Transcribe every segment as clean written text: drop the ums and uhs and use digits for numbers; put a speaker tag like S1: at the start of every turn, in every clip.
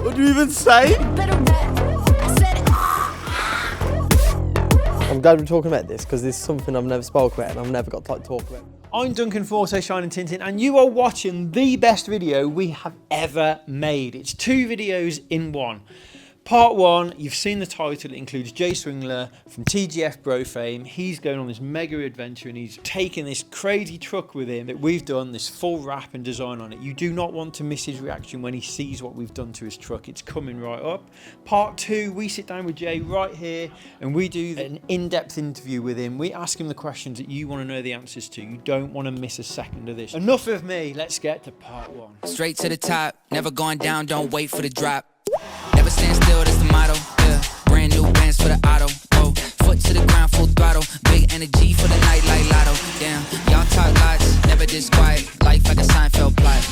S1: What do you even say? I'm glad we're talking about this because this is something I've never spoken about and I've never got to talk about.
S2: I'm Duncan Forte, Shining Tintin, and you are watching the best video we have ever made. It's 2 videos in one. Part 1, you've seen the title, it includes Jay Swingler from TGF Bro fame. He's going on this mega adventure and he's taking this crazy truck with him that we've done this full wrap and design on it. You do not want to miss his reaction when he sees what we've done to his truck. It's coming right up. Part 2, we sit down with Jay right here and we do an in-depth interview with him. We ask him the questions that you want to know the answers to. You don't want to miss a second of this. Enough of me, let's get to part 1.
S3: Straight to the top, never going down, don't wait for the drop. Never stand still, that's the motto. Yeah, brand new bands for the auto. Oh, foot to the ground, full throttle. Big energy for the night like lotto. Damn, y'all talk lots, never this quiet. Life like a Seinfeld plot.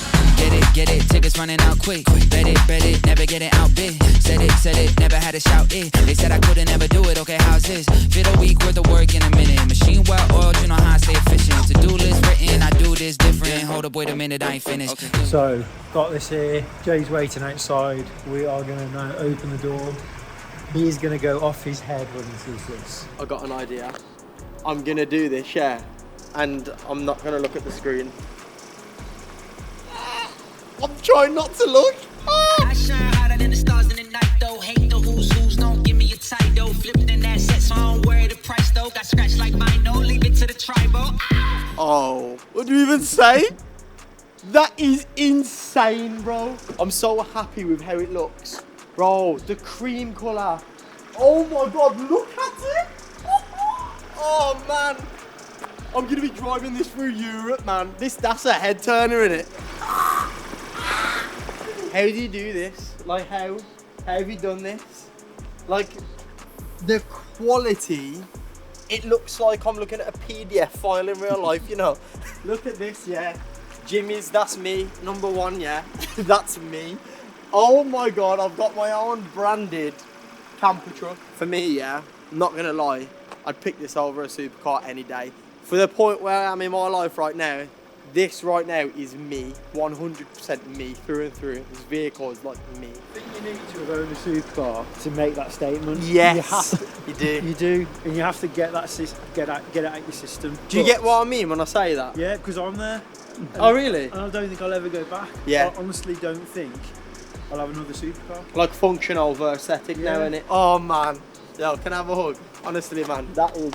S3: Get it, tickets running out quick. Bet it, never get it out big. Said it, never had to shout it. They said I couldn't never do it, okay, how's this? Fit a week worth of work in a minute. Machine well oiled, you know how I stay efficient. To-do list written, I do this different. Hold up, wait a minute, I ain't finished. Okay.
S2: So, got this here. Jay's waiting outside. We are going to now open the door. He's going to go off his head when he sees this.
S1: I got an idea. I'm going to do this, yeah. And I'm not going to look at the screen. I'm trying not to look.
S3: I shine hotter than the stars in the night though. Hate the who's, don't give me a title. Flipping in that set, so I don't worry the price though. Got scratched like mine, no, leave it to the tribal.
S1: Oh, what do you even say? That is insane, bro. I'm so happy with how it looks. Bro, the cream colour. Oh my God, look at it. Oh man. I'm gonna be driving this through Europe, man. That's a head turner, innit? How do you do this? Like how have you done this? Like the quality, it looks like I'm looking at a PDF file in real life, you know. Look at this, yeah. Jimmy's, that's me, number 1, yeah. That's me. Oh my God, I've got my own branded camper truck. For me, yeah, I'm not gonna lie, I'd pick this over a supercar any day. For the point where I am in my life right now, this right now is me, 100% me, through and through. This vehicle is like me.
S2: I think you need to own a supercar to make that statement.
S1: Yes, you do.
S2: You do, and you have to get that get it out your system.
S1: Do you get what I mean when I say that?
S2: Yeah, because I'm there.
S1: Oh really?
S2: And I don't think I'll ever go back.
S1: Yeah.
S2: I honestly don't think I'll have another supercar.
S1: Like functional versus aesthetic now, innit? Oh man. Yo, can I have a hug? Honestly, man, that is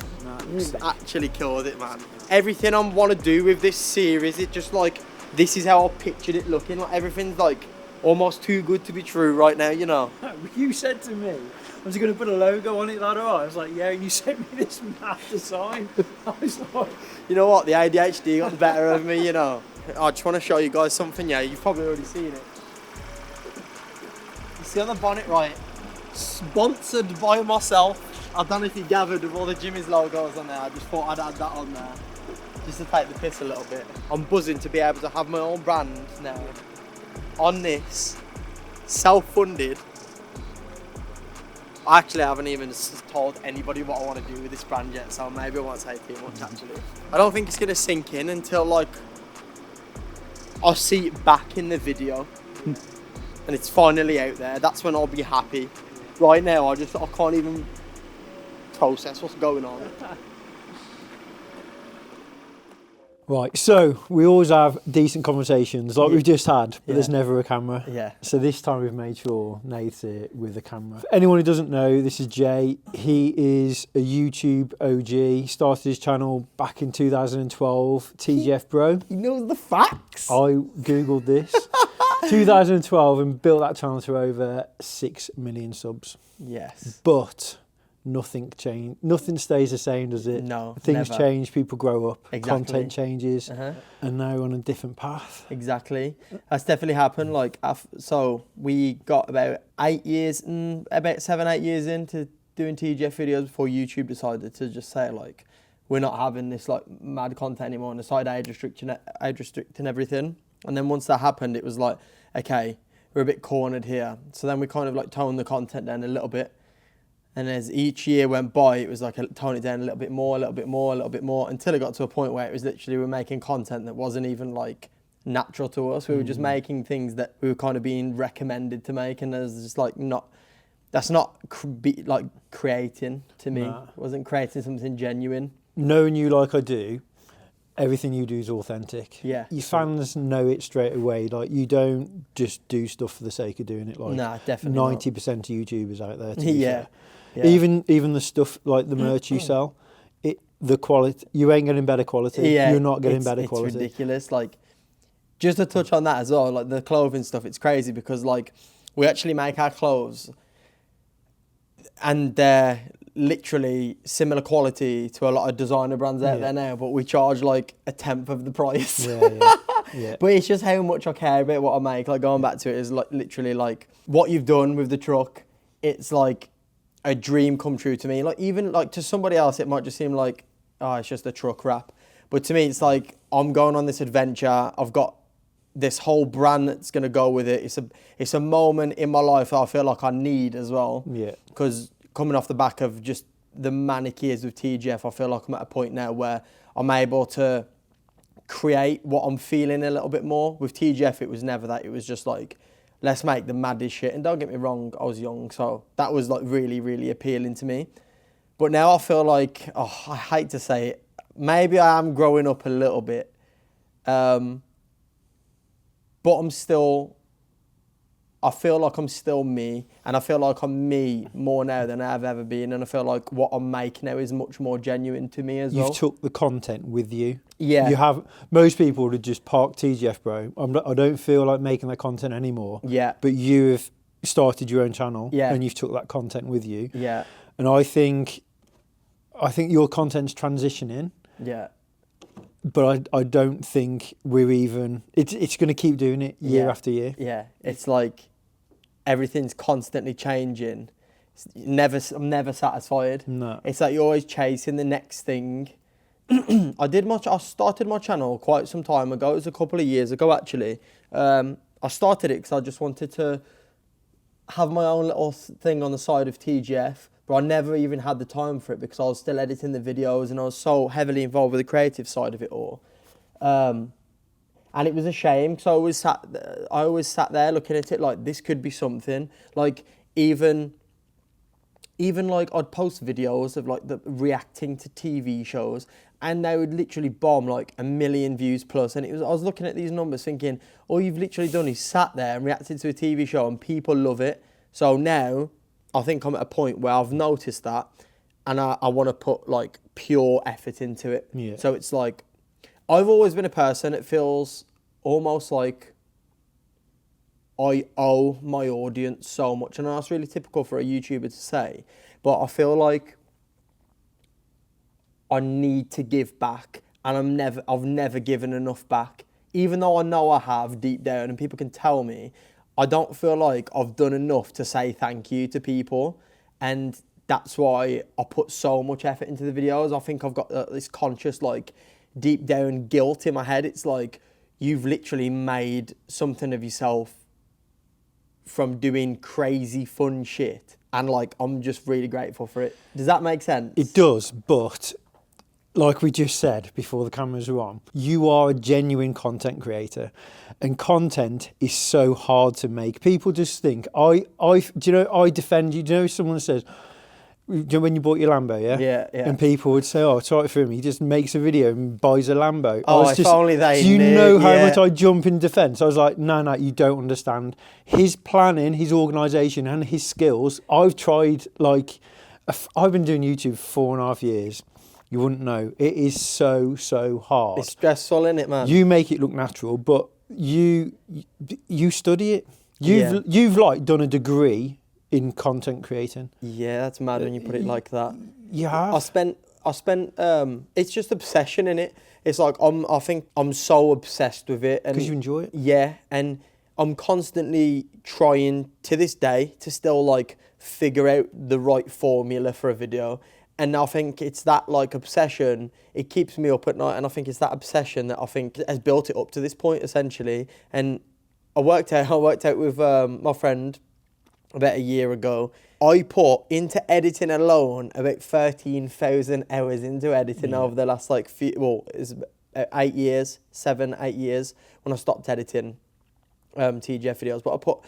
S1: just actually killed it, man. Everything I want to do with this series, it just like, this is how I pictured it looking. Like everything's like almost too good to be true right now, you know.
S2: You said to me, I was going to put a logo on it, that alright? I was like, yeah, and you sent me this mad design. I was like,
S1: you know what? The ADHD got the better of me, you know. I just want to show you guys something, yeah. You've probably already seen it. You see on the bonnet, right? Sponsored by myself. I don't know if you gathered with all the Jimmy's logos on there. I just thought I'd add that on there. Just to take the piss a little bit. I'm buzzing to be able to have my own brand now. On this. Self-funded. Actually, I haven't even told anybody what I want to do with this brand yet, so maybe I won't say too much actually. I don't think it's going to sink in until like I see it back in the video and it's finally out there. That's when I'll be happy. Right now, I can't even process what's going on.
S2: right, so we always have decent conversations like we've just had, but there's never a camera.
S1: Yeah.
S2: So this time we've made sure Nate's here with a camera. For anyone who doesn't know, this is Jay. He is a YouTube OG. Started his channel back in 2012, TGF Bro.
S1: He knows the facts.
S2: I googled this. 2012 and built that channel to over 6 million subs.
S1: Yes.
S2: But nothing changed. Nothing stays the same, does it?
S1: No,
S2: Things
S1: never.
S2: change, people grow up,
S1: Exactly.
S2: content changes, and now we're on a different path.
S1: Exactly. That's definitely happened. Like, so we got about 8 years, about 7, 8 years into doing TGF videos before YouTube decided to just say, like, we're not having this, like, mad content anymore and decided age restricting everything. And then once that happened, it was like, okay, we're a bit cornered here. So then we kind of, like, toned the content down a little bit. And as each year went by, it was like tone it down a little bit more, a little bit more, a little bit more, until it got to a point where it was literally we're making content that wasn't even like natural to us. We were just making things that we were kind of being recommended to make, and there's just like that's not like creating to me.
S2: Nah.
S1: It wasn't creating something genuine.
S2: Knowing you like I do, everything you do is authentic.
S1: Yeah.
S2: Your fans know it straight away. Like, you don't just do stuff for the sake of doing it. Like,
S1: Nah, definitely
S2: 90% of YouTubers out there. To be
S1: Yeah.
S2: fair. Even the stuff like the merch you sell, the quality, you ain't getting better quality.
S1: Yeah,
S2: You're not getting better quality.
S1: It's ridiculous. Like, just to touch on that as well, like the clothing stuff, it's crazy because like we actually make our clothes and they're literally similar quality to a lot of designer brands out there now, but we charge like 1/10 of the price.
S2: Yeah.
S1: But it's just how much I care about what I make. Like, going back to it is like literally like what you've done with the truck. It's like a dream come true to me. Like, even like to somebody else, it might just seem like, oh, it's just a truck wrap. But to me, it's like I'm going on this adventure. I've got this whole brand that's gonna go with it. It's a moment in my life that I feel like I need as well.
S2: Yeah.
S1: Because coming off the back of just the manic years with TGF, I feel like I'm at a point now where I'm able to create what I'm feeling a little bit more. With TGF, it was never that. It was just like, let's make the maddest shit. And don't get me wrong, I was young, so that was like really, really appealing to me. But now I feel like, I hate to say it, maybe I am growing up a little bit. But I feel like I'm still me, and I feel like I'm me more now than I've ever been, and I feel like what I'm making now is much more genuine to me as well.
S2: You've took the content with you.
S1: Yeah.
S2: You have. Most people would have just parked TGF Bro. I don't feel like making that content anymore.
S1: Yeah.
S2: But you have started your own channel.
S1: Yeah.
S2: And you've took that content with you.
S1: Yeah.
S2: And I think your content's transitioning.
S1: Yeah.
S2: But I don't think we're even. It's going to keep doing it year after year.
S1: Yeah. It's like everything's constantly changing. I'm never satisfied.
S2: No.
S1: It's like you're always chasing the next thing. I started my channel quite some time ago. It was a couple of years ago, actually. I started it because I just wanted to have my own little thing on the side of TGF, but I never even had the time for it because I was still editing the videos and I was so heavily involved with the creative side of it all. And it was a shame because I always sat there looking at it like, this could be something. Like, even like I'd post videos of like reacting to TV shows, and they would literally bomb like 1 million views plus. And I was looking at these numbers thinking, all you've literally done is sat there and reacted to a TV show and people love it. So now I think I'm at a point where I've noticed that, and I want to put like pure effort into it.
S2: Yeah.
S1: So it's like, I've always been a person, it feels almost like I owe my audience so much. And that's really typical for a YouTuber to say, but I feel like I need to give back, and I've never given enough back. Even though I know I have deep down and people can tell me, I don't feel like I've done enough to say thank you to people. And that's why I put so much effort into the videos. I think I've got this conscious, like, deep down guilt in my head. It's like, you've literally made something of yourself from doing crazy fun shit. And like, I'm just really grateful for it. Does that make sense?
S2: It does, but like we just said before the cameras were on, you are a genuine content creator, and content is so hard to make. People just think, I defend you. Do you know, someone says, do you know when you bought your Lambo, yeah?
S1: Yeah.
S2: And people would say, oh, it's all right for him. He just makes a video and buys a Lambo.
S1: Oh, if only they
S2: do you
S1: knew,
S2: know how
S1: yeah.
S2: much I jump in defence? I was like, no, you don't understand. His planning, his organisation and his skills, I've tried, like, I've been doing YouTube for 4.5 years. You wouldn't know. It is so hard.
S1: It's stressful, isn't it, man?
S2: You make it look natural, but you study it. You've like done a degree in content creating.
S1: Yeah, that's mad when you put it like that.
S2: You have.
S1: I spent. It's just obsession in it. It's like I think I'm so obsessed with it, and
S2: because you enjoy it.
S1: Yeah, and I'm constantly trying to this day to still like figure out the right formula for a video. And I think it's that like obsession, it keeps me up at night, and I think it's that obsession that I think has built it up to this point essentially. And I worked out with my friend about a year ago. I put into editing alone about 13,000 hours into editing over the last like 8 years, 7, 8 years when I stopped editing TGF videos. But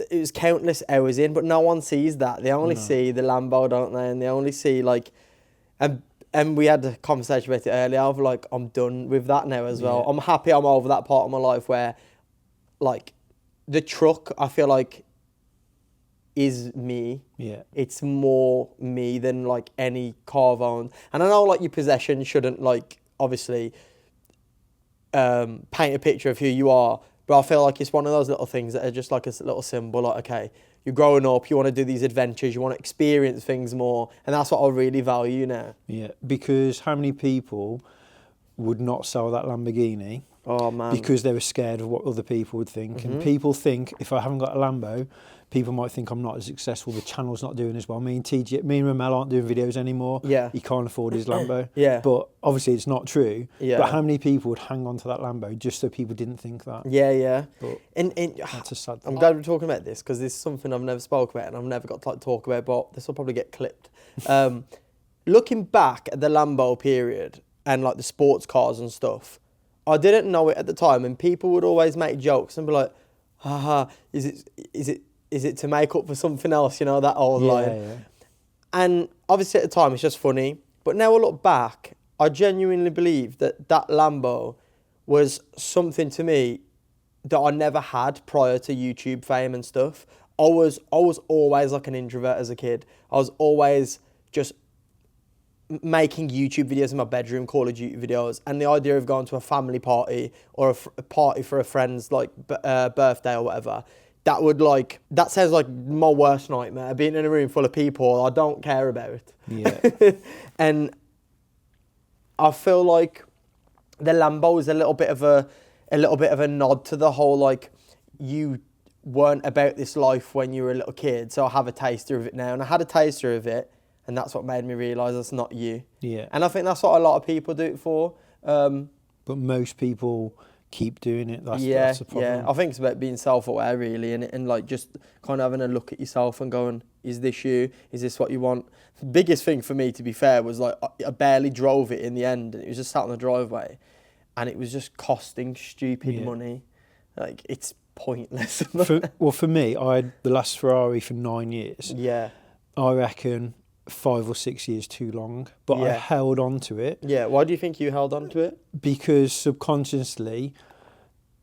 S1: it was countless hours in, but no one sees that. They only see the Lambo, don't they? And they only see like, and we had a conversation about it earlier of like, I'm done with that now as well. I'm happy I'm over that part of my life where like the truck, I feel like, is me. Yeah. It's more me than like any car I've owned. And I know like your possession shouldn't like obviously paint a picture of who you are, but I feel like it's one of those little things that are just like a little symbol, like, okay, you're growing up, you want to do these adventures, you want to experience things more, and that's what I really value now.
S2: Yeah, because how many people would not sell that Lamborghini?
S1: Oh man.
S2: Because they were scared of what other people would think. And people think if I haven't got a Lambo, people might think I'm not as successful, the channel's not doing as well. Me and Romell aren't doing videos anymore.
S1: Yeah.
S2: He can't afford his Lambo.
S1: Yeah.
S2: But obviously it's not true.
S1: Yeah.
S2: But how many people would hang on to that Lambo just so people didn't think that?
S1: Yeah, yeah.
S2: But
S1: and
S2: that's a sad thing.
S1: I'm glad we're talking about this because this is something I've never spoke about and I've never got to like, talk about, but this will probably get clipped. Looking back at the Lambo period and like the sports cars and stuff, I didn't know it at the time, and people would always make jokes and be like, haha, is it to make up for something else, you know, that old line. Yeah. And obviously at the time it's just funny, but now I look back, I genuinely believe that Lambo was something to me that I never had prior to YouTube fame and stuff. I was always like an introvert as a kid. I was always just making YouTube videos in my bedroom, Call of Duty videos, and the idea of going to a family party or a party for a friend's like birthday or whatever, that sounds like my worst nightmare. Being in a room full of people I don't care about.
S2: Yeah.
S1: And I feel like the Lambo is a little bit of a nod to the whole like, you weren't about this life when you were a little kid, so I have a taster of it now, and I had a taster of it. And that's what made me realise that's not you. Yeah. And I think that's what a lot of people do it for.
S2: But most people keep doing it. That's the problem.
S1: Yeah, I think it's about being self-aware, really, and like just kind of having a look at yourself and going, is this you? Is this what you want? The biggest thing for me, to be fair, was like I barely drove it in the end. It was just sat on the driveway. And it was just costing stupid money. Like, it's pointless.
S2: For me, I had the last Ferrari for 9 years.
S1: Yeah.
S2: I reckon 5 or 6 years too long, but I held on to it.
S1: Yeah, why do you think you held on to it?
S2: Because subconsciously,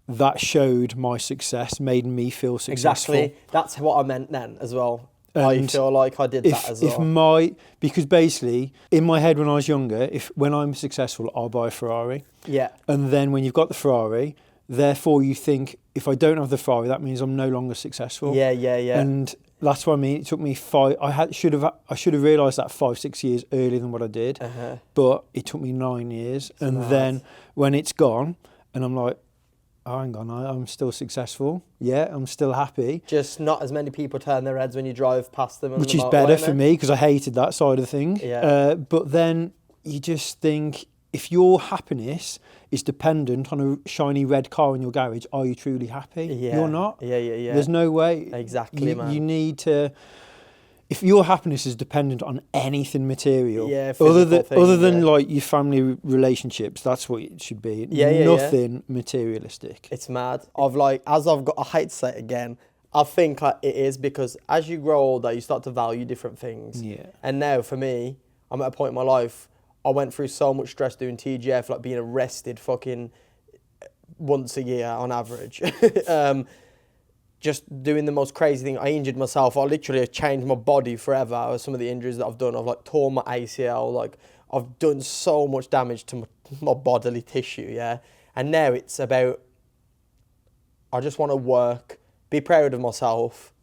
S2: that showed my success, made me feel successful.
S1: Exactly, that's what I meant then as well. I feel like I did that as well.
S2: Because basically, in my head when I was younger, when I'm successful, I'll buy a Ferrari. Yeah. And then when you've got the Ferrari, therefore you think, if I don't have the Ferrari, that means I'm no longer successful.
S1: Yeah, yeah, yeah.
S2: And that's what I mean. It took me I should have realised that 5-6 years earlier than what I did. But it took me 9 years. Then when it's gone, and I'm like, oh, hang on, I'm still successful. Yeah, I'm still happy.
S1: Just not as many people turn their heads when you drive past them.
S2: Which is better for me, because I hated that side of the thing.
S1: Yeah.
S2: But then you just think, if your happiness is dependent on a shiny red car in your garage, are you truly happy?
S1: Yeah.
S2: You're not.
S1: Yeah, yeah, yeah.
S2: There's no way.
S1: Exactly, man.
S2: You need to... If your happiness is dependent on anything material, other than like your family relationships, that's what it should be. Nothing materialistic.
S1: It's mad. I hate to say it again, I think it is, because as you grow older, you start to value different things. Yeah. And now for me, I'm at a point in my life, I went through so much stress doing TGF, like being arrested fucking once a year on average. Just doing the most crazy thing. I injured myself. I literally have changed my body forever with some of the injuries that I've done. I've like torn my ACL. Like, I've done so much damage to my bodily tissue, yeah? And now it's about, I just want to work, be proud of myself,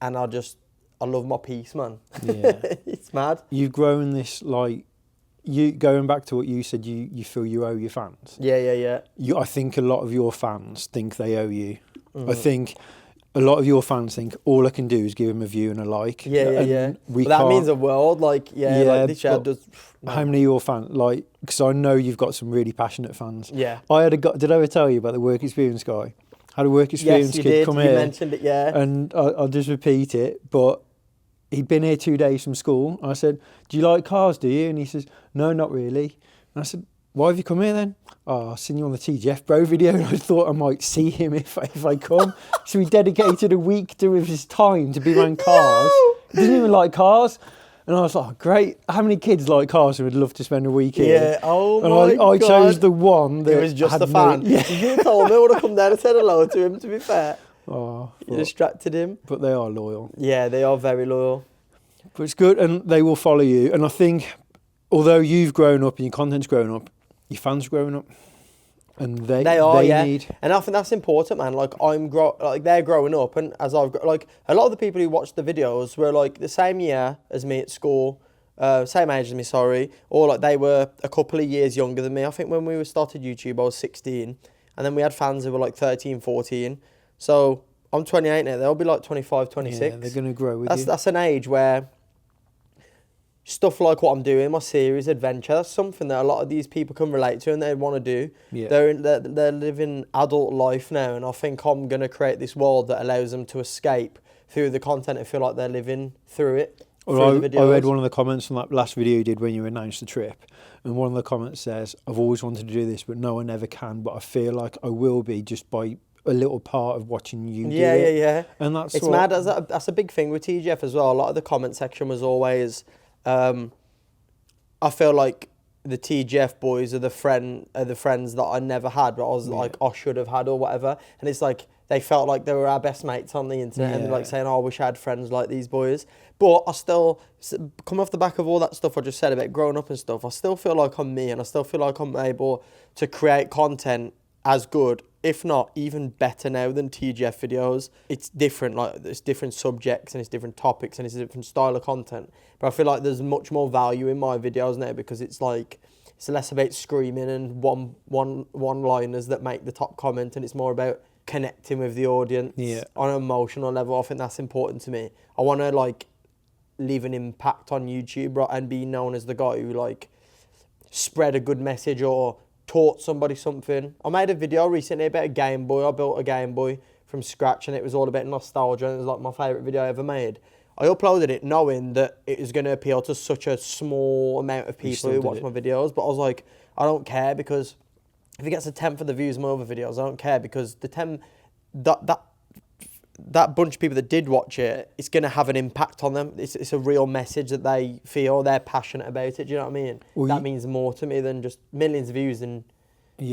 S1: and I love my peace, man. Yeah. It's mad.
S2: You've grown this, like, going back to what you said, you feel you owe your fans.
S1: Yeah, yeah, yeah.
S2: I think a lot of your fans think they owe you. I think a lot of your fans think all I can do is give them a view and a like.
S1: Yeah, yeah, yeah. That means the world, like, like this show does.
S2: No. How many of your fans, like, because I know you've got some really passionate fans.
S1: Yeah.
S2: Did I ever tell you about the work experience guy? Had a work experience kid come here.
S1: You mentioned it, yeah.
S2: And I'll just repeat it, but he'd been here 2 days from school. I said, do you like cars, do you? And he says, no, not really. And I said, why have you come here then? Oh, I've seen you on the TGF Bro video and I thought I might see him if I come. So he dedicated a week to his time to be around cars. He doesn't even like cars. And I was like, great. How many kids like cars and would love to spend a week here?
S1: Yeah, oh
S2: and
S1: my
S2: I
S1: God.
S2: chose the one that
S1: It was just
S2: had
S1: a fan.
S2: Yeah.
S1: If you told me, I would have come down and said hello to him, to be fair.
S2: Oh,
S1: You distracted him.
S2: but they are loyal.
S1: Yeah, they are very loyal.
S2: But it's good, and they will follow you. And I think, although you've grown up and your content's grown up, your fans are growing up. And they need.
S1: And I think that's important, man. Like they're growing up, and as I've like a lot of the people who watched the videos were like the same year as me at school, same age as me, sorry, or like they were a couple of years younger than me. I think when we started YouTube, I was 16, and then we had fans who were like 13, 14. So I'm 28 now. They'll be like 25, 26.
S2: Yeah, they're going to grow with you.
S1: That's an age where stuff like what I'm doing, my series Adventure, that's something that a lot of these people can relate to and they want to do.
S2: Yeah.
S1: They're living adult life now, and I think I'm going to create this world that allows them to escape through the content and feel like they're living through it.
S2: Well, I read one of the comments from that last video you did when you announced the trip, and one of the comments says, I've always wanted to do this, but no, I never can, but I feel like I will be just by a little part of watching you do it.
S1: Yeah.
S2: And that's
S1: it's mad. That's a big thing with TGF as well. A lot of the comment section was always, I feel like the TGF boys are the friends that I never had, but I was like, I should have had or whatever. And it's like, they felt like they were our best mates on the internet and like saying, oh, I wish I had friends like these boys. But I still, come off the back of all that stuff I just said about growing up and stuff, I still feel like I'm me, and I still feel like I'm able to create content as good, if not even better now than TGF videos. It's different, like it's different subjects and it's different topics and it's a different style of content. But I feel like there's much more value in my videos now because it's like, it's less about screaming and one-liners that make the top comment, and it's more about connecting with the audience on an emotional level. I think that's important to me. I want to like leave an impact on YouTube, right, and be known as the guy who like spread a good message or taught somebody something. I made a video recently about a Game Boy. I built a Game Boy from scratch and it was all about nostalgia, and it was like my favourite video I ever made. I uploaded it knowing that it was going to appeal to such a small amount of people who watch my videos, but I was like, I don't care, because if it gets a 10th of the views of my other videos, I don't care, because the that bunch of people that did watch it, it's going to have an impact on them. It's a real message that they feel, they're passionate about it. Do you know what I mean? Well, that means more to me than just millions of views and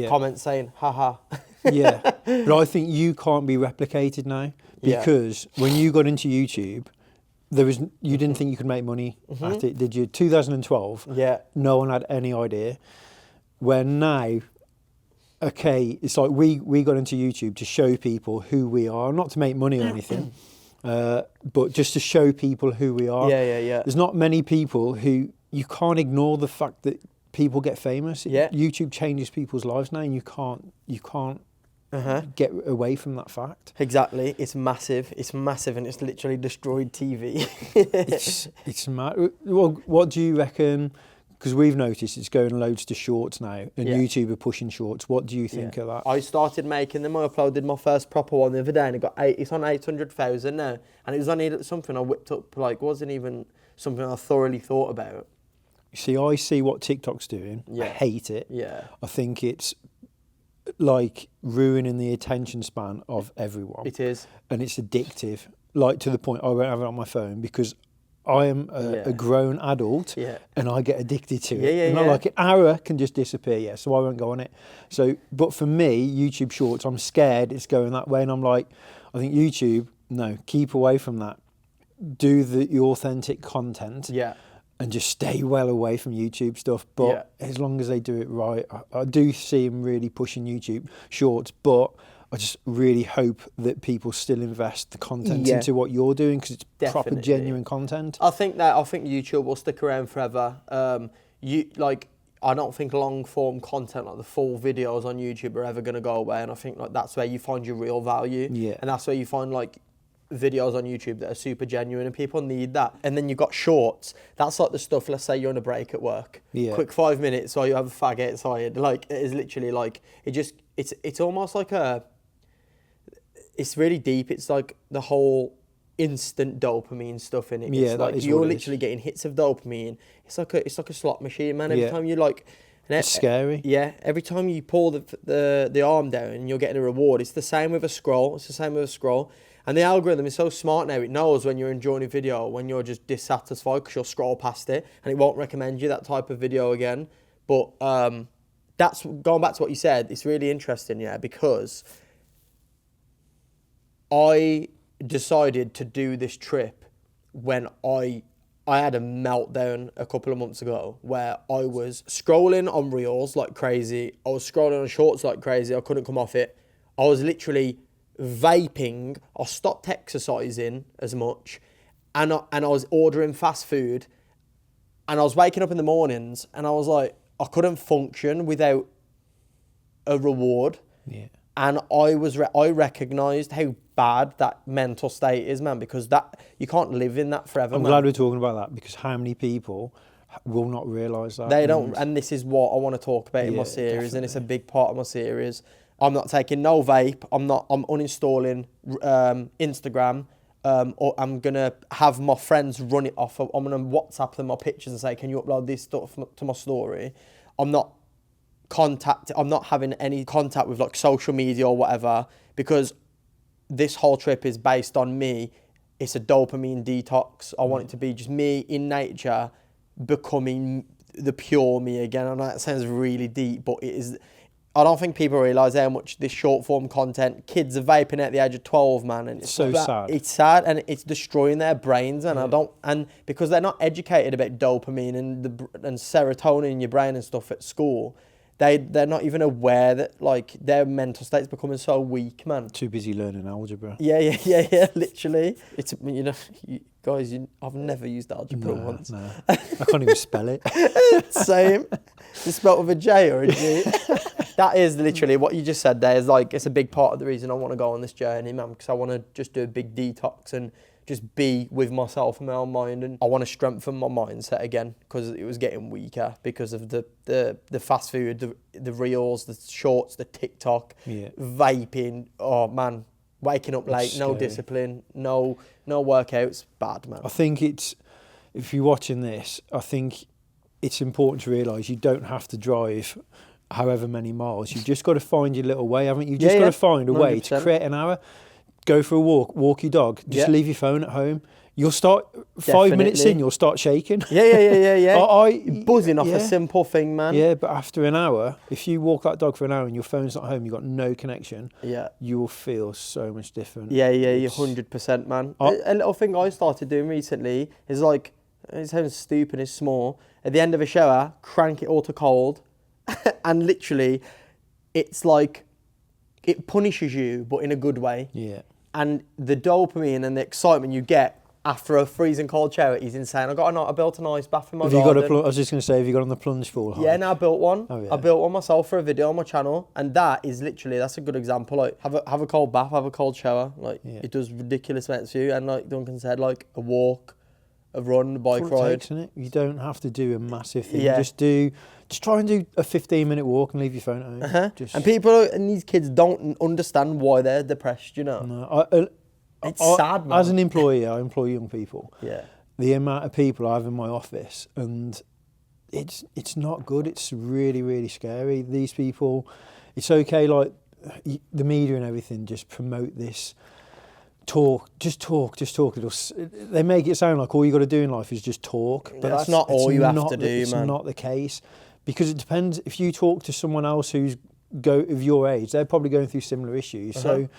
S1: comments saying, haha.
S2: Yeah, but I think you can't be replicated now, because when you got into YouTube, you didn't think you could make money at it, did you? 2012, no one had any idea. Where now, okay, it's like we got into YouTube to show people who we are, not to make money or anything, but just to show people who we are.
S1: Yeah.
S2: There's not many people who, you can't ignore the fact that people get famous.
S1: Yeah.
S2: YouTube changes people's lives now, and you can't get away from that fact.
S1: Exactly. It's massive, and it's literally destroyed TV.
S2: it's mad. Well, what do you reckon? Because we've noticed it's going loads to shorts now, and YouTube are pushing shorts. What do you think of that?
S1: I started making them. I uploaded my first proper one the other day, and it's on 800,000 now. And it was only something I whipped up, like, wasn't even something I thoroughly thought about.
S2: You see, I see what TikTok's doing. I hate it.
S1: Yeah.
S2: I think it's like ruining the attention span of everyone.
S1: It is.
S2: And it's addictive, like to the point I won't have it on my phone because I am a grown adult and I get addicted to it. And I like it. An hour can just disappear, so I won't go on it. So, but for me, YouTube Shorts, I'm scared it's going that way, and I'm like, I think YouTube, no, keep away from that. Do the authentic content. And just stay well away from YouTube stuff. But as long as they do it right, I do see them really pushing YouTube Shorts, but I just really hope that people still invest the content into what you're doing, because it's proper, genuine content.
S1: I think YouTube will stick around forever. I don't think long form content like the full videos on YouTube are ever going to go away, and I think like that's where you find your real value. And that's where you find like videos on YouTube that are super genuine, and people need that. And then you've got shorts. That's like the stuff, let's say you're on a break at work. Quick 5 minutes while you have a fag outside. Like, it is literally like, it's almost like it's really deep. It's like the whole instant dopamine stuff in it. It's like you're literally getting hits of dopamine. It's like a slot machine, man. Every time you like And
S2: It's scary.
S1: Yeah, every time you pull the arm down and you're getting a reward, it's the same with a scroll. It's the same with a scroll. And the algorithm is so smart now, it knows when you're enjoying a video, when you're just dissatisfied because you'll scroll past it and it won't recommend you that type of video again. But that's going back to what you said, it's really interesting, yeah, because I decided to do this trip when I had a meltdown a couple of months ago where I was scrolling on Reels like crazy. I was scrolling on Shorts like crazy. I couldn't come off it. I was literally vaping. I stopped exercising as much, and I was ordering fast food, and I was waking up in the mornings, and I was like, I couldn't function without a reward.
S2: Yeah.
S1: And I recognised how bad that mental state is, man, because that you can't live in that forever.
S2: I'm
S1: man.
S2: glad we're talking about that, because how many people will not realise that?
S1: They don't, and this is what I want to talk about in my series,
S2: definitely.
S1: and it's a big part of my series. I'm not taking no vape. I'm uninstalling Instagram. Or I'm gonna have my friends run it off. I'm gonna WhatsApp them my pictures and say, "Can you upload this stuff to my story?" I'm not having any contact with like social media or whatever, because this whole trip is based on me. It's a dopamine detox. I want it to be just me in nature, becoming the pure me again. I know that sounds really deep, but it is. I don't think people realise how much this short form content, kids are vaping at the age of 12, man, and it's
S2: so sad.
S1: It's sad, and it's destroying their brains, and because they're not educated about dopamine and serotonin in your brain and stuff at school, they're not even aware that like their mental state's becoming so weak, man.
S2: Too busy learning algebra.
S1: Yeah, literally. It's guys, I've never used algebra once.
S2: No. I can't even spell it.
S1: Same. It's spelled with a J or a G. That is literally what you just said there. Is like, it's a big part of the reason I want to go on this journey, man, because I want to just do a big detox and just be with myself and my own mind, and I want to strengthen my mindset again, because it was getting weaker because of the fast food, the Reels, the Shorts, the TikTok, vaping. Oh man, waking up late, no discipline, no workouts, bad, man.
S2: I think if you're watching this, I think it's important to realise you don't have to drive however many miles. You've just got to find your little way, haven't you? You've just got to find a way
S1: 100%.
S2: to create an hour. Go for a walk your dog. Just leave your phone at home. You'll start 5 minutes in, you'll start shaking.
S1: Yeah. Buzzing off a simple thing, man.
S2: Yeah, but after an hour, if you walk that dog for an hour and your phone's not home, you've got no connection, you will feel so much different.
S1: Yeah, you're 100%, man. A little thing I started doing recently is like, it sounds stupid, it's small. At the end of a shower, crank it all to cold, and literally, it's like, it punishes you, but in a good way.
S2: Yeah.
S1: And the dopamine and the excitement you get after a freezing cold shower is insane. I built an ice bath in my garden.
S2: I was just going to say, have you got on the plunge pool?
S1: Yeah, I built one.
S2: Oh, yeah.
S1: I built one myself for a video on my channel, and that's a good example. Like, have a cold bath, have a cold shower. Like, it does ridiculous amounts for you. And like Duncan said, like a walk, a run, a bike ride.
S2: Takes, isn't it? You don't have to do a massive thing. Yeah. Just try and do a 15-minute walk and leave your phone at home.
S1: And these kids don't understand why they're depressed, you know.
S2: No,
S1: it's sad, man.
S2: As an employee, I employ young people.
S1: Yeah.
S2: The amount of people I have in my office, and it's not good. It's really, really scary. These people, it's okay, like the media and everything just promote this talk. They make it sound like all you got to do in life is just talk. But
S1: that's not all you have to do, man.
S2: It's not the case, because it depends. If you talk to someone else who's of your age, they're probably going through similar issues. So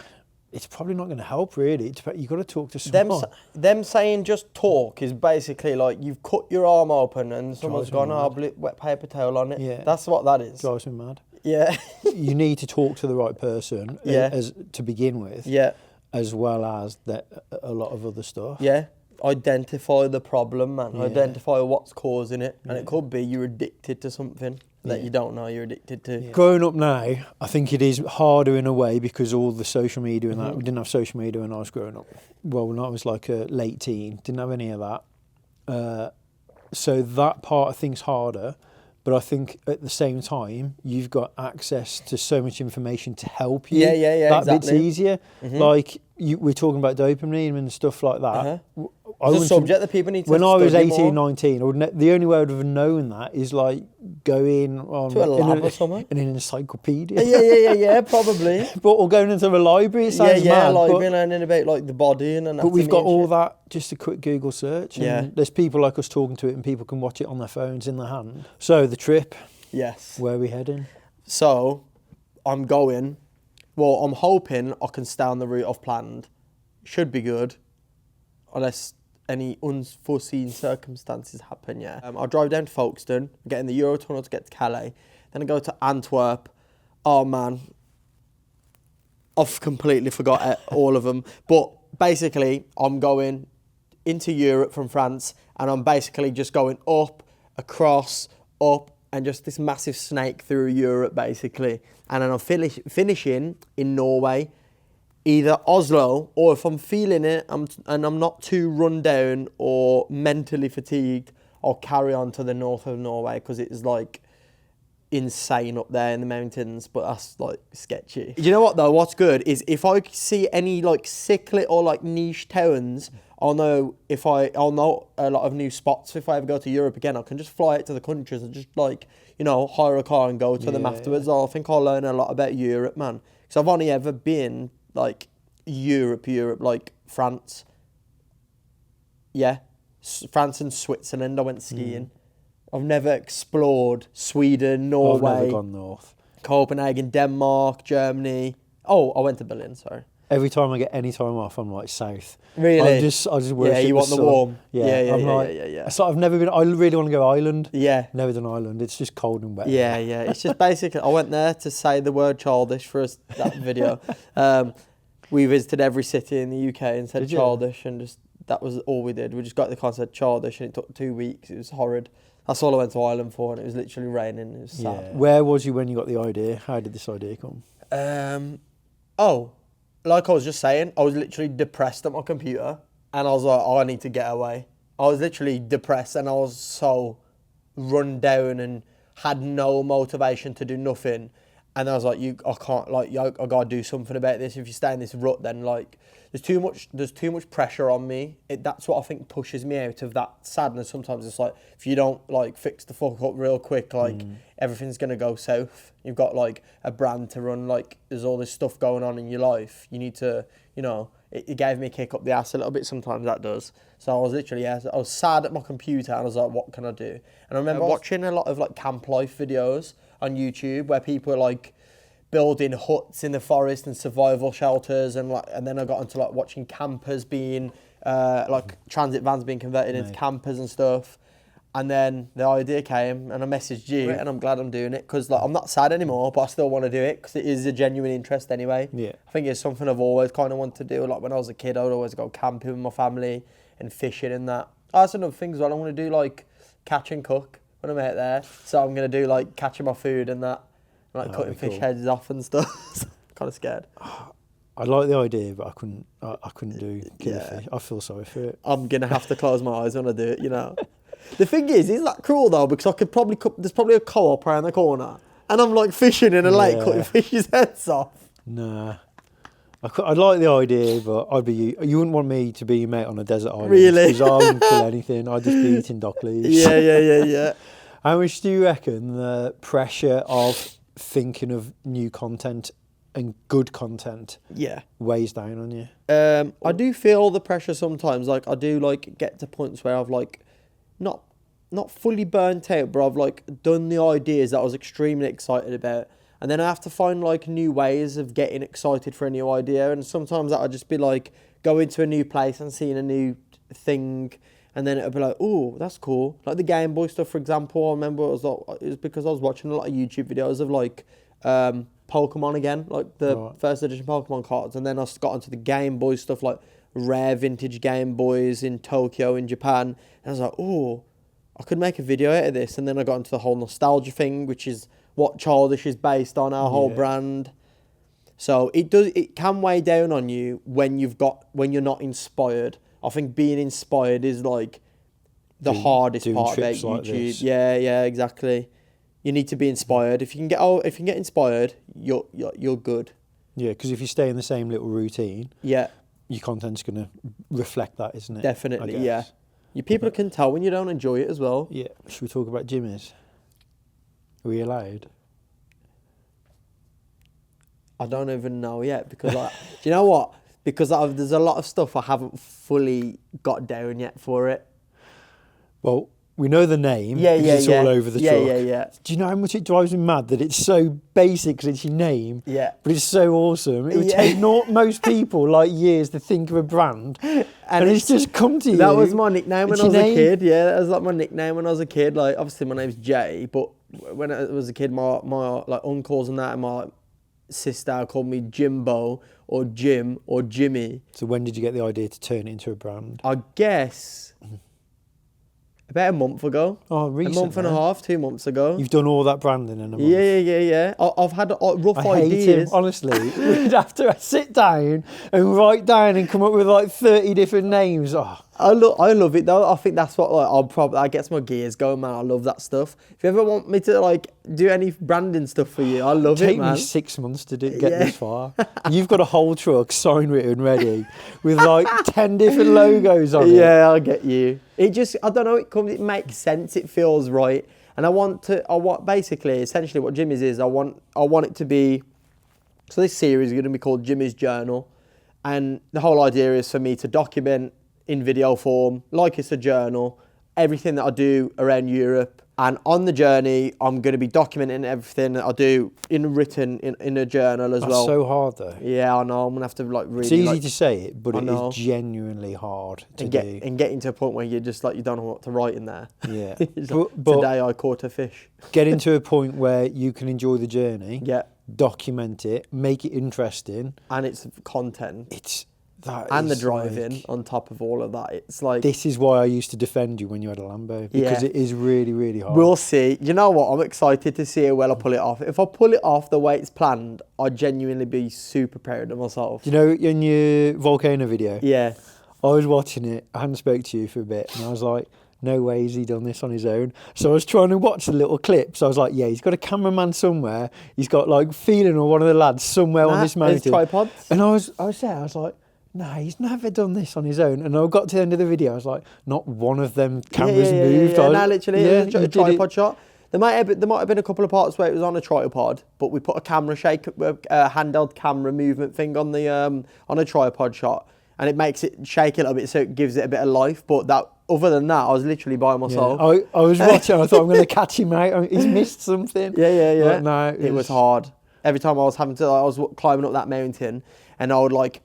S2: it's probably not going to help, really. You've got to talk to someone.
S1: Them saying just talk is basically like you've cut your arm open and someone's gone, wet paper towel on it. Yeah. That's what that is.
S2: Drives me mad.
S1: Yeah.
S2: You need to talk to the right person as to begin with.
S1: Yeah.
S2: As well as a lot of other stuff.
S1: Yeah. Identify the problem, man. Yeah. Identify what's causing it. And it could be you're addicted to something that you don't know you're addicted to.
S2: Yeah. Growing up now, I think it is harder in a way because all the social media and that. We didn't have social media when I was growing up. Well, when I was like a late teen, didn't have any of that. So that part of things harder. But I think at the same time, you've got access to so much information to help you.
S1: Yeah,
S2: that
S1: exactly.
S2: bit's easier. Like, we're talking about dopamine and stuff like that.
S1: It's a subject that people need to
S2: When I was 18,
S1: more.
S2: 19, the only way I would have known that is like going on
S1: To a lab or something.
S2: in an encyclopedia.
S1: Yeah, probably.
S2: But or going into a library, it sounds mad.
S1: like
S2: but,
S1: been learning about like the body and anatomy.
S2: but we've got
S1: and
S2: all
S1: shit.
S2: that, just a quick Google search. And there's people like us talking to it, and people can watch it on their phones in their hand. So the trip,
S1: Yes.
S2: where are we heading?
S1: So, I'm going. Well, I'm hoping I can stay on the route I've planned. Should be good, unless any unforeseen circumstances happen. Yeah. I'll drive down to Folkestone, get in the Eurotunnel to get to Calais, then I go to Antwerp. Oh man, I've completely forgot all of them. But basically, I'm going into Europe from France, and I'm basically just going up, across, up, and just this massive snake through Europe, basically. And then I'm finishing in Norway, either Oslo, or if I'm feeling it and I'm not too run down or mentally fatigued, I'll carry on to the north of Norway, because it's like insane up there in the mountains, but that's like sketchy. You know what though, what's good is if I see any like sickly or like niche towns, I'll know a lot of new spots. If I ever go to Europe again, I can just fly out to the countries and just like, you know, hire a car and go to them afterwards. I think I'll learn a lot about Europe, man, because I've only ever been like Europe, like France. Yeah, France and Switzerland. I went skiing. I've never explored Sweden, Norway.
S2: I've never gone north.
S1: Copenhagen, Denmark, Germany. Oh, I went to Berlin. Sorry.
S2: Every time I get any time off, I'm like south.
S1: Really?
S2: I just worship
S1: you want the
S2: sun.
S1: warm.
S2: Yeah. I'm like,
S1: yeah.
S2: I've never been. I really want to go Ireland.
S1: Yeah.
S2: Never done Ireland. It's just cold and wet.
S1: Yeah. It's just basically, I went there to say the word childish for that video. We visited every city in the UK and said childish, and just that was all we did. We just got the concept childish, and it took 2 weeks. It was horrid. That's all I went to Ireland for, and it was literally raining. It was sad.
S2: Yeah. Where was you when you got the idea? How did this idea come?
S1: Like I was just saying, I was literally depressed at my computer, and I was like, I need to get away. I was literally depressed, and I was so run down and had no motivation to do nothing. And I was like, I can't, like, I gotta do something about this. If you stay in this rut, then like, there's too much pressure on me. That's what I think pushes me out of that sadness. Sometimes it's like, if you don't like fix the fuck up real quick, like everything's gonna go south. You've got like a brand to run, like there's all this stuff going on in your life. You need to, you know, it gave me a kick up the ass a little bit. Sometimes that does. So I was literally, I was sad at my computer, and I was like, what can I do? And I remember watching a lot of like camp life videos on YouTube where people are like building huts in the forest and survival shelters, and then I got into like watching campers being like transit vans being converted into campers and stuff. And then the idea came, and I messaged you, and I'm glad I'm doing it, because like I'm not sad anymore, but I still want to do it because it is a genuine interest anyway. Yeah, I think it's something I've always kind of wanted to do. Like when I was a kid, I would always go camping with my family and fishing and that. That's another thing as well. I want to do like catch and cook when I'm out there. So I'm gonna do like catching my food and that, like cutting fish heads off and stuff. Kind of scared.
S2: I like the idea, but I couldn't do killer fish. I feel sorry for it.
S1: I'm gonna have to close my eyes when I do it, you know. The thing is, isn't that cruel though? Because I could probably there's probably a co-op around the corner, and I'm like fishing in a lake, cutting fish's heads off.
S2: Nah, I like the idea, but I'd be you wouldn't want me to be your mate on a desert island.
S1: Really?
S2: Because I wouldn't kill anything. I'd just be eating dock leaves.
S1: Yeah.
S2: How much do you reckon the pressure of thinking of new content and good content weighs down on you?
S1: I do feel the pressure sometimes. Like I do like get to points where I've like not fully burnt out, but I've like done the ideas that I was extremely excited about, and then I have to find like new ways of getting excited for a new idea. And sometimes that'll just be like going to a new place and seeing a new thing, and then it'll be like, oh, that's cool. Like the Game Boy stuff, for example. I remember it was because I was watching a lot of YouTube videos of like Pokemon again, like the first edition Pokemon cards, and then I got into the Game Boy stuff, like rare vintage Game Boys in Tokyo in Japan, and I was like, oh, I could make a video out of this. And then I got into the whole nostalgia thing, which is what Childish is based on, our whole brand. So it can weigh down on you when you're not inspired. I think being inspired is like the hardest part about YouTube. Like yeah, exactly. You need to be inspired. If you can get inspired, you're good.
S2: Yeah, because if you stay in the same little routine, your content's going to reflect that, isn't it?
S1: Definitely, yeah. People can tell when you don't enjoy it as well.
S2: Yeah. Should we talk about Jimmy's? Are we allowed?
S1: I don't even know yet because do you know what? Because there's a lot of stuff I haven't fully got down yet for it.
S2: Well, we know the name because it's all over the truck.
S1: Yeah.
S2: Do you know how much it drives me mad that it's so basic because it's your name, but it's so awesome. It would take most people like years to think of a brand, and it's just come to you.
S1: That was my nickname when I was a kid. Yeah, that was like my nickname when I was a kid. Like obviously my name's Jay, but when I was a kid, my like uncles and that, and my sister called me Jimbo or Jim or Jimmy.
S2: So when did you get the idea to turn it into a brand?
S1: I guess about a month ago.
S2: Oh, recently?
S1: A month and a half, 2 months ago.
S2: You've done all that branding in a month?
S1: Yeah. I've had rough
S2: I hate
S1: ideas.
S2: him, honestly. We'd have to sit down and write down and come up with like 30 different names. Oh.
S1: I love it though. I think that's what that gets my gears going, man. I love that stuff. If you ever want me to like do any branding stuff for you, I love it, man.
S2: Take me 6 months to get this far. You've got a whole truck sign written ready with like 10 different logos on it.
S1: Yeah, I get you. It just, I don't know, it makes sense. It feels right. And basically, essentially what Jimmy's is, I want it to be, so this series is going to be called Jimmy's Journal. And the whole idea is for me to document in video form, like it's a journal, everything that I do around Europe. And on the journey, I'm going to be documenting everything that I do in a journal as well.
S2: That's so hard though.
S1: Yeah, I know. I'm going to have to like really...
S2: It's easy to say it, but it is genuinely hard to do.
S1: And getting to a point where you're just like, you don't know what to write in there.
S2: Yeah.
S1: But today I caught a fish.
S2: Getting to a point where you can enjoy the journey.
S1: Yeah.
S2: Document it, make it interesting.
S1: And it's content.
S2: And
S1: the driving on top of all of that. It's like...
S2: This is why I used to defend you when you had a Lambo. Because it is really, really hard.
S1: We'll see. You know what? I'm excited to see how well I pull it off. If I pull it off the way it's planned, I'd genuinely be super proud of myself.
S2: Do you know in your volcano video?
S1: Yeah.
S2: I was watching it. I hadn't spoke to you for a bit. And I was like, no way has he done this on his own. So I was trying to watch the little clips. I was like, yeah, he's got a cameraman somewhere. He's got like Phelan or one of the lads somewhere on this mountain.
S1: His tripods.
S2: And I was there. I was like, no, he's never done this on his own. And I got to the end of the video, I was like, not one of them cameras moved.
S1: Yeah, literally, it was a tripod shot. There might have been a couple of parts where it was on a tripod, but we put a camera handheld camera movement thing on a tripod shot, and it makes it shake a little bit, so it gives it a bit of life. But other than that, I was literally by myself.
S2: Yeah. I was watching, I thought I'm going to catch him out. He's missed something.
S1: Yeah.
S2: Like, no,
S1: it was hard. Every time I was climbing up that mountain, and I would like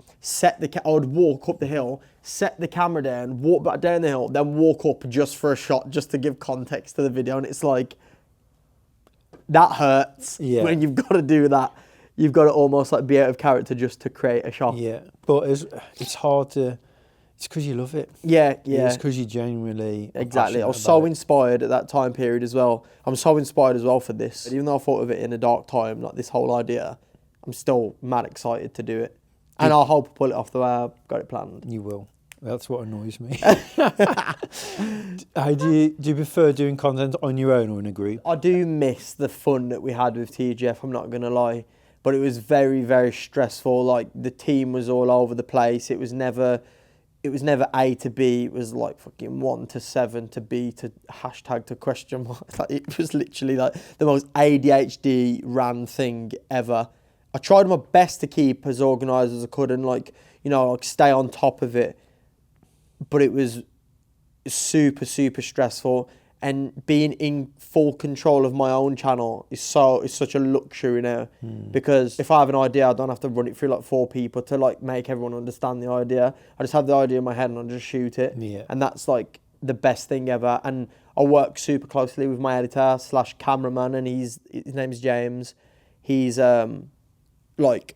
S1: I would walk up the hill, set the camera down, walk back down the hill, then walk up just for a shot, just to give context to the video. And it's like, that hurts when you've got to do that. You've got to almost like be out of character just to create a shot.
S2: Yeah, but it's hard to... It's because you love it.
S1: Yeah.
S2: It's because you genuinely...
S1: Exactly. I was so inspired at that time period as well. I'm so inspired as well for this. Even though I thought of it in a dark time, like this whole idea, I'm still mad excited to do it. And I hope I pull it off the way I've got it planned.
S2: You will. That's what annoys me. Do you prefer doing content on your own or in a group?
S1: I do miss the fun that we had with TGF, I'm not going to lie. But it was very, very stressful. Like, the team was all over the place. It was never A to B. It was like fucking 1 to 7 to B to hashtag to question mark. Like, it was literally like the most ADHD ran thing ever. I tried my best to keep as organised as I could and like stay on top of it. But it was super, super stressful. And being in full control of my own channel is such a luxury now. Because if I have an idea, I don't have to run it through like 4 people to like make everyone understand the idea. I just have the idea in my head and I just shoot it.
S2: Yeah.
S1: And that's like the best thing ever. And I work super closely with my editor / cameraman, and his name is James. He's like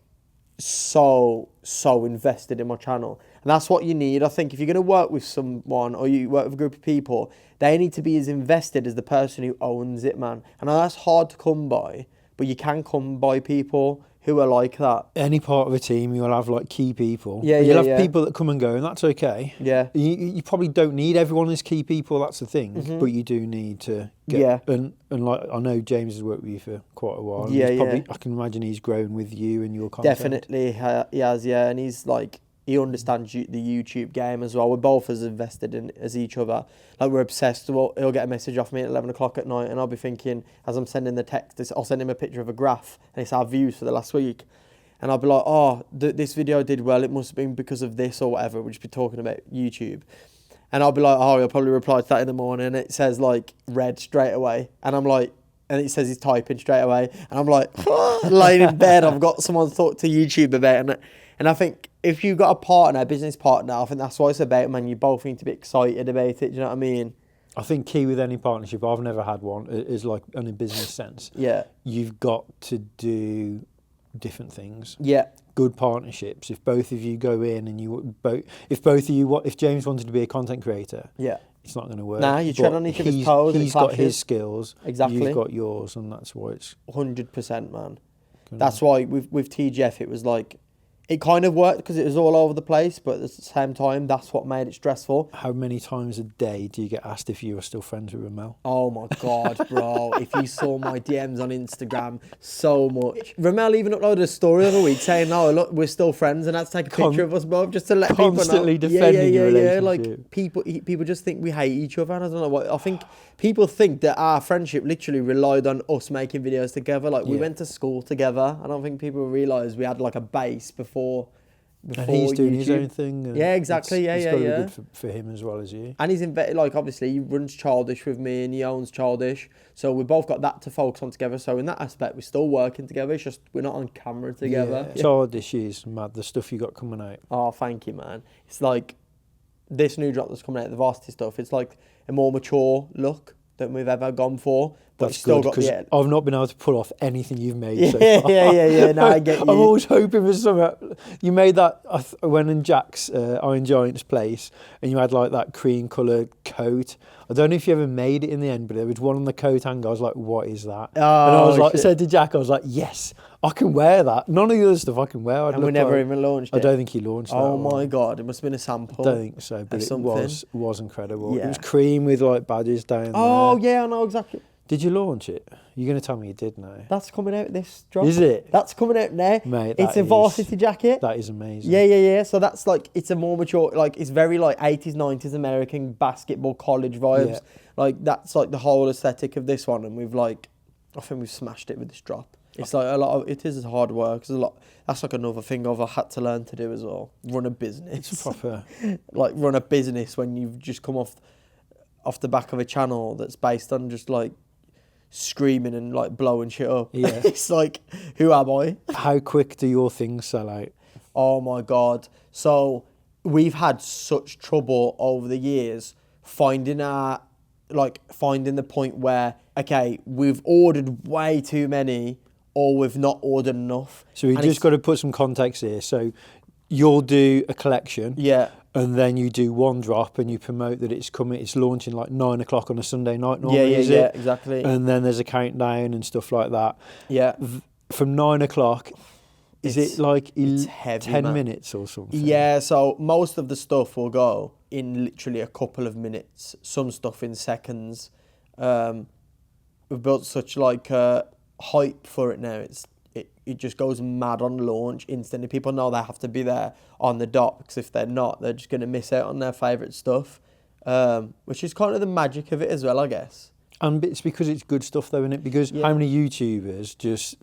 S1: so invested in my channel. And that's what you need. I think if you're going to work with someone or you work with a group of people, they need to be as invested as the person who owns it, man. And that's hard to come by, but you can come by people who are like that.
S2: Any part of a team, you'll have like key people.
S1: You'll
S2: have people that come and go, and that's okay.
S1: Yeah.
S2: You probably don't need everyone as key people, that's the thing. But you do need to get... And like, I know James has worked with you for quite a while. I can imagine he's grown with you and your content.
S1: Definitely he has, yeah. And he's like... he understands the YouTube game as well. We're both as invested in as each other. Like, we're obsessed. Well, he'll get a message off me at 11 o'clock at night, and I'll be thinking, as I'm sending the text, I'll send him a picture of a graph, and it's our views for the last week. And I'll be like, oh, this video did well. It must have been because of this or whatever. We'll just be talking about YouTube. And I'll be like, oh, he'll probably reply to that in the morning. And it says, like, read straight away. And I'm like, and it says he's typing straight away. And I'm like, laying in bed, I've got someone to talk to YouTube about. And I think if you've got a partner, a business partner, I think that's what it's about, man. You both need to be excited about it. Do you know what I mean?
S2: I think key with any partnership, I've never had one, is like in a business sense.
S1: Yeah.
S2: You've got to do different things.
S1: Yeah.
S2: Good partnerships. If both of you go in and if James wanted to be a content creator,
S1: yeah,
S2: it's not going to work.
S1: Nah, you tread on each other's toes.
S2: He's got his skills.
S1: Exactly.
S2: You've got yours, and that's why it's
S1: 100%, man. That's why with TGF it was like, it kind of worked because it was all over the place, but at the same time, that's what made it stressful.
S2: How many times a day do you get asked if you are still friends with Romell?
S1: Oh my God, bro. If you saw my DMs on Instagram, so much. Romell even uploaded a story the other week saying, no, look, we're still friends, and I had to take a picture of us both just to let people know.
S2: Constantly defending your relationship.
S1: Like, people just think we hate each other, and I don't know what. I think people think that our friendship literally relied on us making videos together. Like, we went to school together. I don't think people realise we had like a base before
S2: and he's doing
S1: YouTube.
S2: His own thing.
S1: Yeah, exactly.
S2: It's got to be good for him as well as you.
S1: And he's like, obviously he runs Childish with me, and he owns Childish, so we both got that to focus on together. So in that aspect, we're still working together. It's just we're not on camera together.
S2: Yeah. Childish is mad. The stuff you got coming out.
S1: Oh, thank you, man. It's like this new drop that's coming out, the Varsity stuff. It's like a more mature look than we've ever gone for. But
S2: That's good, because I've not been able to pull off anything you've made so far.
S1: Yeah. No, I get you.
S2: I'm always hoping for something. You made that, I went in Jack's Iron Giant's place, and you had like that cream coloured coat. I don't know if you ever made it in the end, but there was one on the coat hanger. I was like, what is that? And I was like, said to Jack, I was like, yes, I can wear that. None of the other stuff I can wear.
S1: And we never even launched it.
S2: I don't think he launched that.
S1: Oh my God, it must have been a sample.
S2: I don't think so, but it was incredible. It was cream with like badges down there.
S1: Oh yeah, I know exactly.
S2: Did you launch it? You're going to tell me you did now.
S1: That's coming out this drop.
S2: Is it?
S1: That's coming out now.
S2: Mate,
S1: it's a varsity jacket.
S2: That is amazing.
S1: Yeah. So that's like, it's a more mature, like it's very like 80s, 90s American basketball college vibes. Yeah. Like that's like the whole aesthetic of this one. And I think we've smashed it with this drop. It's like it is hard work. There's a lot. That's like another thing I've had to learn to do as well. Run a business.
S2: It's proper.
S1: Like run a business when you've just come off the back of a channel that's based on just like screaming and like blowing shit up. Yeah. It's like, who am I?
S2: How quick do your things sell out?
S1: Oh my God. So we've had such trouble over the years finding the point where, okay, we've ordered way too many or we've not ordered enough.
S2: So we've just got to put some context here. So you'll do a collection.
S1: Yeah.
S2: And then you do one drop and you promote that it's launching like 9 o'clock on a Sunday night normally,
S1: Yeah, exactly.
S2: And then there's a countdown and stuff like that.
S1: Yeah.
S2: From 9 o'clock, is it like
S1: heavy,
S2: 10 minutes or something?
S1: Yeah, so most of the stuff will go in literally a couple of minutes, some stuff in seconds. We've built such like hype for it now. It just goes mad on launch instantly. People know they have to be there on the dot, because if they're not, they're just going to miss out on their favourite stuff, which is kind of the magic of it as well, I guess.
S2: And it's because it's good stuff though, isn't it? Because how many YouTubers just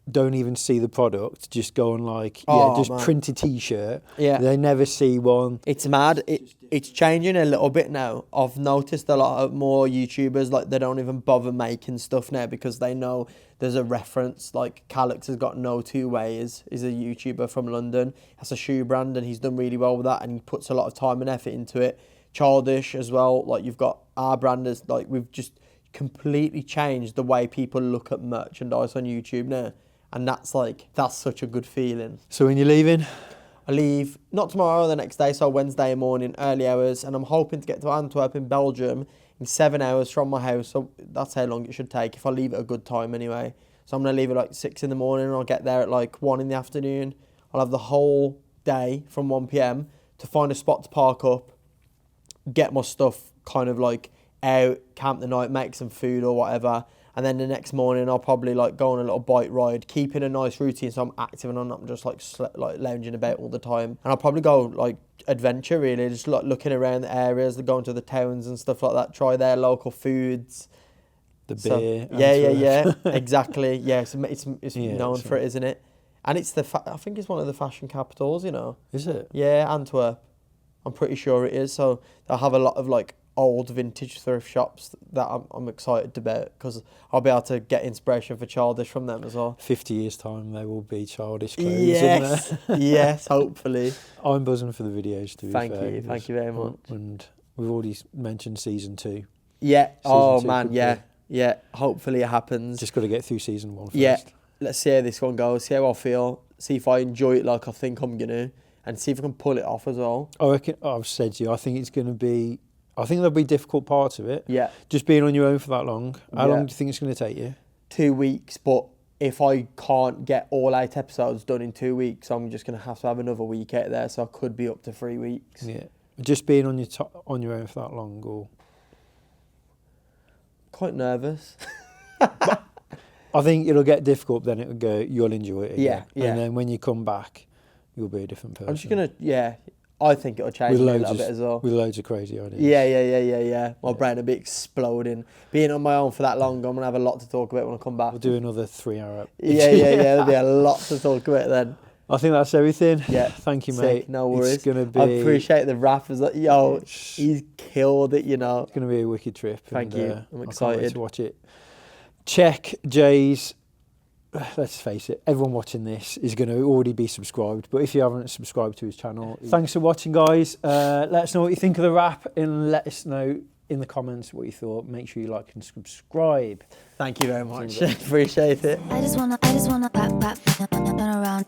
S2: don't even see the product, just go on like, print a t-shirt. Yeah. They never see one.
S1: It's mad. It's changing a little bit now. I've noticed a lot of more YouTubers, like they don't even bother making stuff now because they know there's a reference. Like Calix has got No Two Ways, is a YouTuber from London. Has a shoe brand and he's done really well with that and he puts a lot of time and effort into it. Childish as well. Like you've got our brand as like we've just completely changed the way people look at merchandise on YouTube now. And that's such a good feeling.
S2: So when you're leaving?
S1: I leave, not tomorrow, the next day, so Wednesday morning, early hours, and I'm hoping to get to Antwerp in Belgium in 7 hours from my house, so that's how long it should take, if I leave at a good time anyway. So I'm going to leave at like 6 in the morning, and I'll get there at like 1 in the afternoon. I'll have the whole day from 1 p.m. to find a spot to park up, get my stuff kind of like out, camp the night, make some food or whatever, And then the next morning I'll probably like go on a little bike ride, keeping a nice routine so I'm active and I'm not just like lounging about all the time. And I'll probably go like adventure really, just like looking around the areas, going to the towns and stuff like that, try their local foods.
S2: The beer.
S1: Yeah, exactly. Yeah, it's known for it, isn't it? And it's I think it's one of the fashion capitals, you know.
S2: Is it?
S1: Yeah, Antwerp. I'm pretty sure it is. So they'll have a lot of like old vintage thrift shops that I'm excited about, because I'll be able to get inspiration for Childish from them as well.
S2: 50 years time, they will be Childish clothes.
S1: Yes, yes, hopefully.
S2: I'm buzzing for the videos too.
S1: Thank you very much.
S2: And we've already mentioned season 2.
S1: Yeah.
S2: Season 2
S1: man,
S2: could
S1: yeah,
S2: be.
S1: yeah. Hopefully it happens.
S2: Just got to get through season 1 first.
S1: Yeah. Let's see how this one goes. See how I feel. See if I enjoy it like I think I'm gonna, and see if I can pull it off as well.
S2: I reckon, I've said to you, I think it's going to be. I think there'll be difficult parts of it.
S1: Yeah.
S2: Just being on your own for that long. How
S1: Yeah.
S2: long do you think it's going to take you?
S1: 2 weeks, but if I can't get all 8 episodes done in 2 weeks, I'm just going to have another week out there, so I could be up to 3 weeks.
S2: Yeah. Just being on your own for that long, or
S1: Quite nervous.
S2: I think it'll get difficult, then it'll go, you'll enjoy it again.
S1: Yeah, yeah.
S2: And then when you come back, you'll be a different person.
S1: I'm just going to, I think it'll change me a little bit as well.
S2: With loads of crazy ideas.
S1: Yeah. My brain will be exploding. Being on my own for that long, I'm going to have a lot to talk about when I come back.
S2: We'll do another 3-hour.
S1: Yeah. There'll be a lot to talk about then.
S2: I think that's everything.
S1: Yeah.
S2: Thank you,
S1: Sick,
S2: mate.
S1: no worries.
S2: It's gonna be.
S1: I appreciate the rap. As like, yo, he's killed it, you know.
S2: It's going to be a wicked trip.
S1: Thank you. I'm
S2: I can't wait
S1: excited
S2: to watch it. Check Jay's. Let's face it, everyone watching this is going to already be subscribed. But if you haven't subscribed to his channel, thanks for watching, guys. Let us know what you think of the rap, and let us know in the comments what you thought. Make sure you like and subscribe.
S1: Thank you very much. Appreciate it.
S4: I just wanna pop, turn around,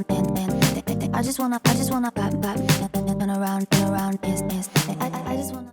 S4: and I just wanna pop, turn around, I just wanna.